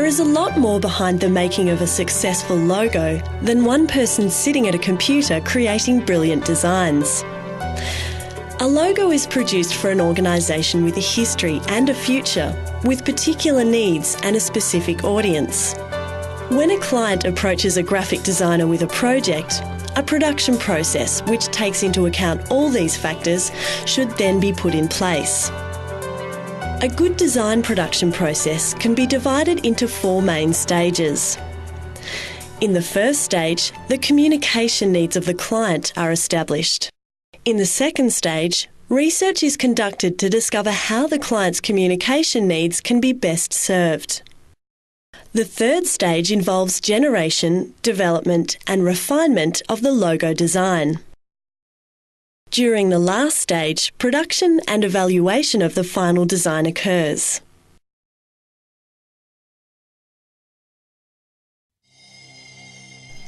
is a lot more behind the making of a successful logo than one person sitting at a computer creating brilliant designs. A logo is produced for an organisation with a history and a future, with particular needs and a specific audience. When a client approaches a graphic designer with a project, a production process which takes into account all these factors should then be put in place. A good design production process can be divided into 4 main stages. In the first stage, the communication needs of the client are established. In the second stage, research is conducted to discover how the client's communication needs can be best served. The third stage involves generation, development and refinement of the logo design. During the last stage, production and evaluation of the final design occurs.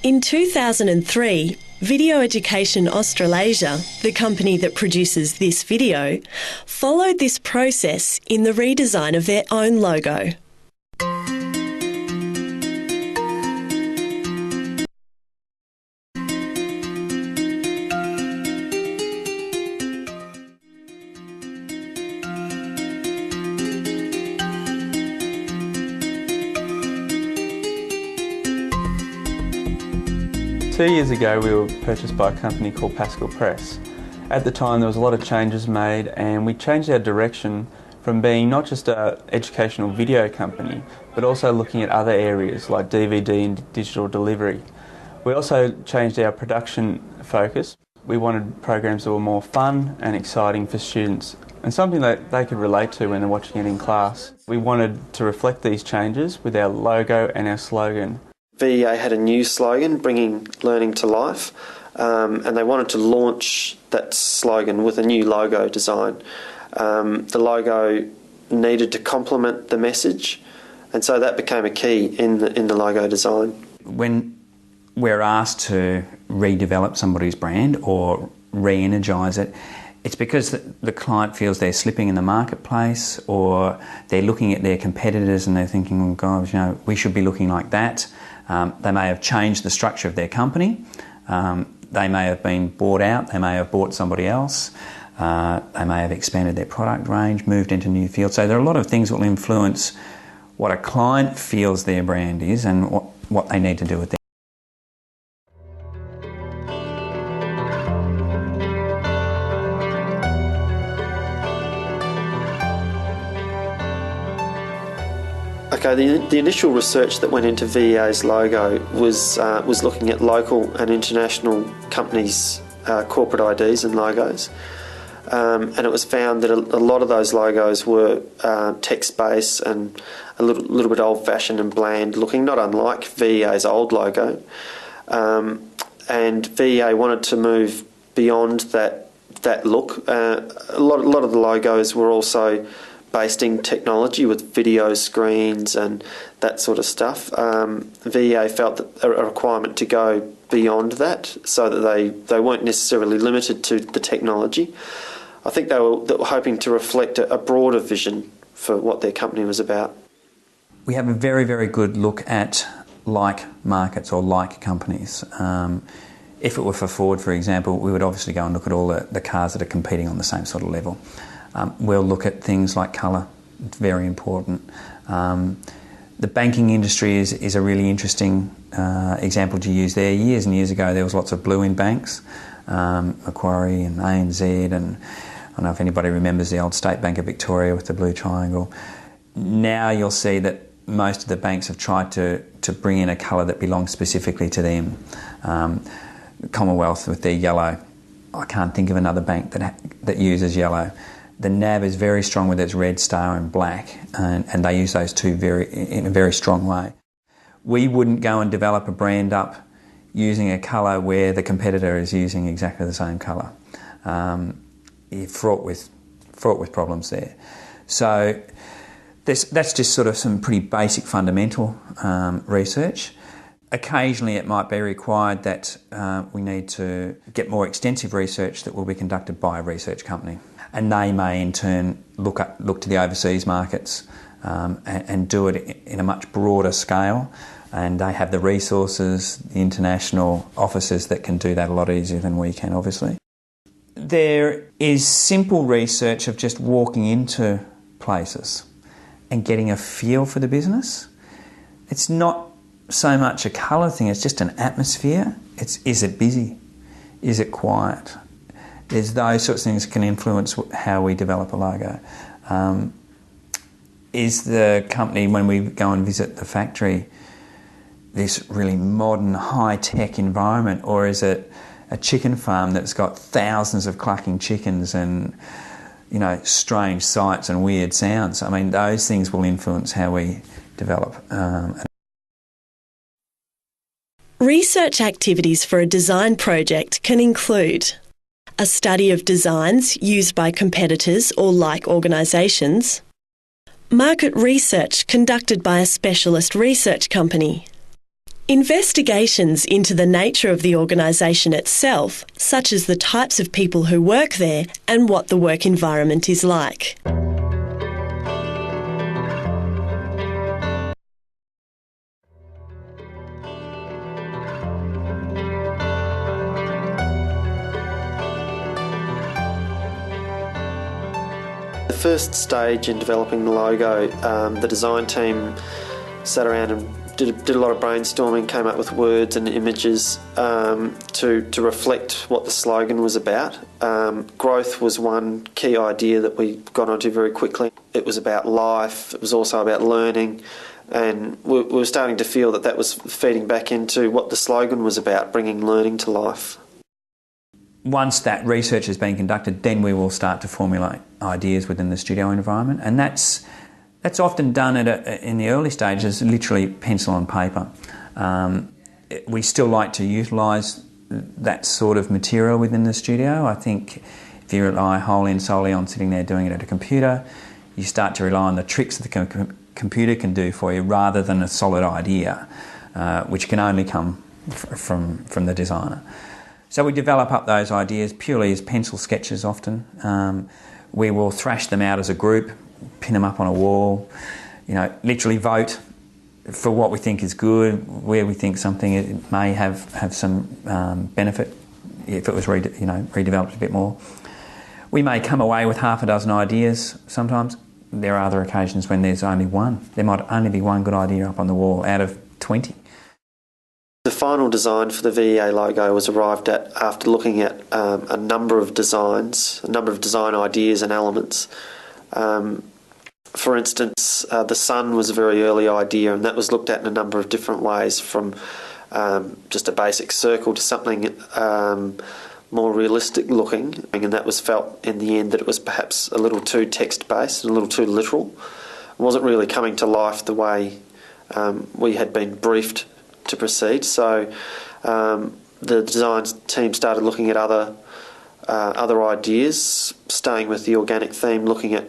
In 2003, Video Education Australasia, the company that produces this video, followed this process in the redesign of their own logo. Two years ago we were purchased by a company called Pascal Press. At the time there was a lot of changes made and we changed our direction from being not just an educational video company but also looking at other areas like DVD and digital delivery. We also changed our production focus. We wanted programs that were more fun and exciting for students and something that they could relate to when they're watching it in class. We wanted to reflect these changes with our logo and our slogan. VEA had a new slogan, bringing learning to life, and they wanted to launch that slogan with a new logo design. The logo needed to complement the message, and so that became a key in the logo design. When we're asked to redevelop somebody's brand or re-energise it, it's because the client feels they're slipping in the marketplace, or they're looking at their competitors and they're thinking, oh gosh, we should be looking like that. They may have changed the structure of their company. They may have been bought out. They may have bought somebody else. They may have expanded their product range, moved into new fields. So there are a lot of things that will influence what a client feels their brand is and what they need to do with it. Okay, the initial research that went into VEA's logo was looking at local and international companies' corporate IDs and logos, and it was found that a lot of those logos were text-based and a little bit old-fashioned and bland looking, not unlike VEA's old logo. And VEA wanted to move beyond that look. A lot of the logos were also based in technology with video screens and that sort of stuff. VEA felt that a requirement to go beyond that so that they weren't necessarily limited to the technology. I think they were hoping to reflect a broader vision for what their company was about. We have a very, very good look at like markets or like companies. If it were for Ford, for example, we would obviously go and look at all the cars that are competing on the same sort of level. We'll look at things like colour, it's very important. The banking industry is a really interesting example to use there. Years and years ago there was lots of blue in banks, Macquarie and ANZ, and I don't know if anybody remembers the old State Bank of Victoria with the blue triangle. Now you'll see that most of the banks have tried to bring in a colour that belongs specifically to them. Commonwealth with their yellow. I can't think of another bank that uses yellow. The NAB is very strong with its red star and black, and they use those two in a very strong way. We wouldn't go and develop a brand up using a colour where the competitor is using exactly the same colour. Fraught with problems there. So that's just sort of some pretty basic fundamental research. Occasionally it might be required that we need to get more extensive research that will be conducted by a research company, and they may in turn look to the overseas markets and do it in a much broader scale. And they have the resources, the international offices that can do that a lot easier than we can, obviously. There is simple research of just walking into places and getting a feel for the business. It's not so much a colour thing, it's just an atmosphere. Is it busy? Is it quiet? There's those sorts of things that can influence how we develop a logo. Is the company, when we go and visit the factory, this really modern, high-tech environment, or is it a chicken farm that's got thousands of clucking chickens and, strange sights and weird sounds? I mean, those things will influence how we develop. Research activities for a design project can include a study of designs used by competitors or like organisations, market research conducted by a specialist research company, investigations into the nature of the organisation itself, such as the types of people who work there and what the work environment is like. The first stage in developing the logo, the design team sat around and did a lot of brainstorming, came up with words and images to reflect what the slogan was about. Growth was one key idea that we got onto very quickly. It was about life, it was also about learning, and we were starting to feel that was feeding back into what the slogan was about, bringing learning to life. Once that research has been conducted, then we will start to formulate ideas within the studio environment, and that's often done in the early stages, literally pencil on paper. We still like to utilise that sort of material within the studio. I think if you rely wholly and solely on sitting there doing it at a computer, you start to rely on the tricks that the computer can do for you rather than a solid idea, which can only come from the designer. So we develop up those ideas purely as pencil sketches often. We will thrash them out as a group, pin them up on a wall, literally vote for what we think is good, where we think something may have some benefit if it was redeveloped a bit more. We may come away with half a dozen ideas sometimes. There are other occasions when there's only one. There might only be one good idea up on the wall out of 20. The final design for the VEA logo was arrived at after looking at a number of design ideas and elements. For instance, the sun was a very early idea, and that was looked at in a number of different ways, from just a basic circle to something more realistic looking, and that was felt in the end that it was perhaps a little too text-based and a little too literal. It wasn't really coming to life the way we had been briefed to proceed. So the design team started looking at other ideas, staying with the organic theme, looking at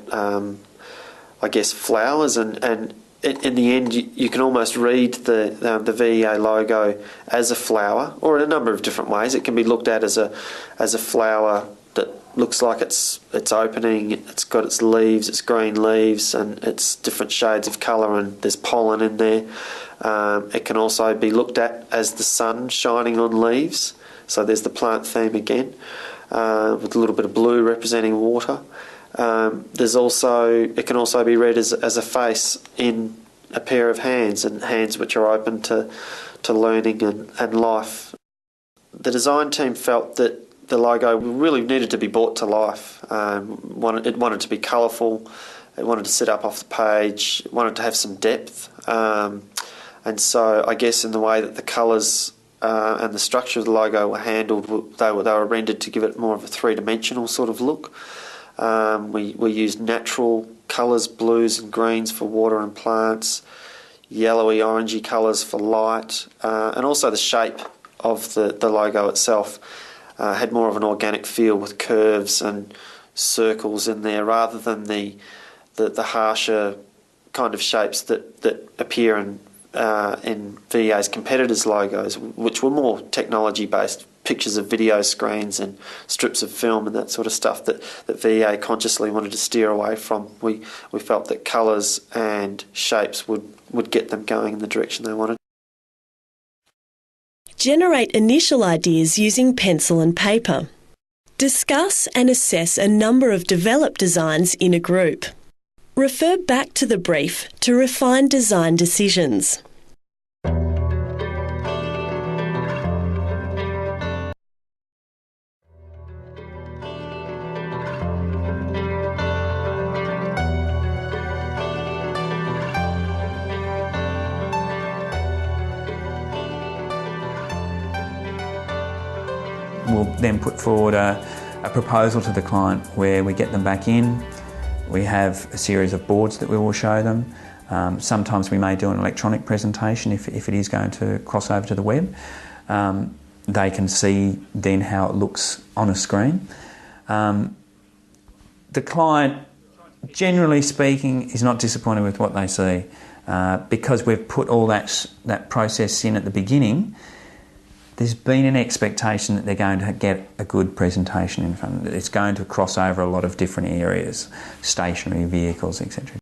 flowers, and in the end you can almost read the VEA logo as a flower, or in a number of different ways. It can be looked at as a flower that looks like it's opening, it's got its leaves, its green leaves, and it's different shades of colour, and there's pollen in there. It can also be looked at as the sun shining on leaves, so there's the plant theme again, with a little bit of blue representing water. It can also be read as a face in a pair of hands, and hands which are open to learning and life. The design team felt that the logo really needed to be brought to life. It wanted to be colourful, it wanted to sit up off the page, it wanted to have some depth. And so I guess in the way that the colours and the structure of the logo were handled, they were rendered to give it more of a three-dimensional sort of look. We used natural colours, blues and greens for water and plants, yellowy, orangey colours for light, and also the shape of the logo itself had more of an organic feel with curves and circles in there, rather than the harsher kind of shapes that appear in VEA's competitors' logos, which were more technology-based, pictures of video screens and strips of film and that sort of stuff that VEA consciously wanted to steer away from. We felt that colours and shapes would get them going in the direction they wanted. Generate initial ideas using pencil and paper. Discuss and assess a number of developed designs in a group. Refer back to the brief to refine design decisions. We'll then put forward a proposal to the client where we get them back in. We have a series of boards that we will show them. Sometimes we may do an electronic presentation if it is going to cross over to the web. They can see then how it looks on a screen. The client, generally speaking, is not disappointed with what they see. Because we've put all that process in at the beginning, there's been an expectation that they're going to get a good presentation in front of them. It's going to cross over a lot of different areas, stationary vehicles, etc.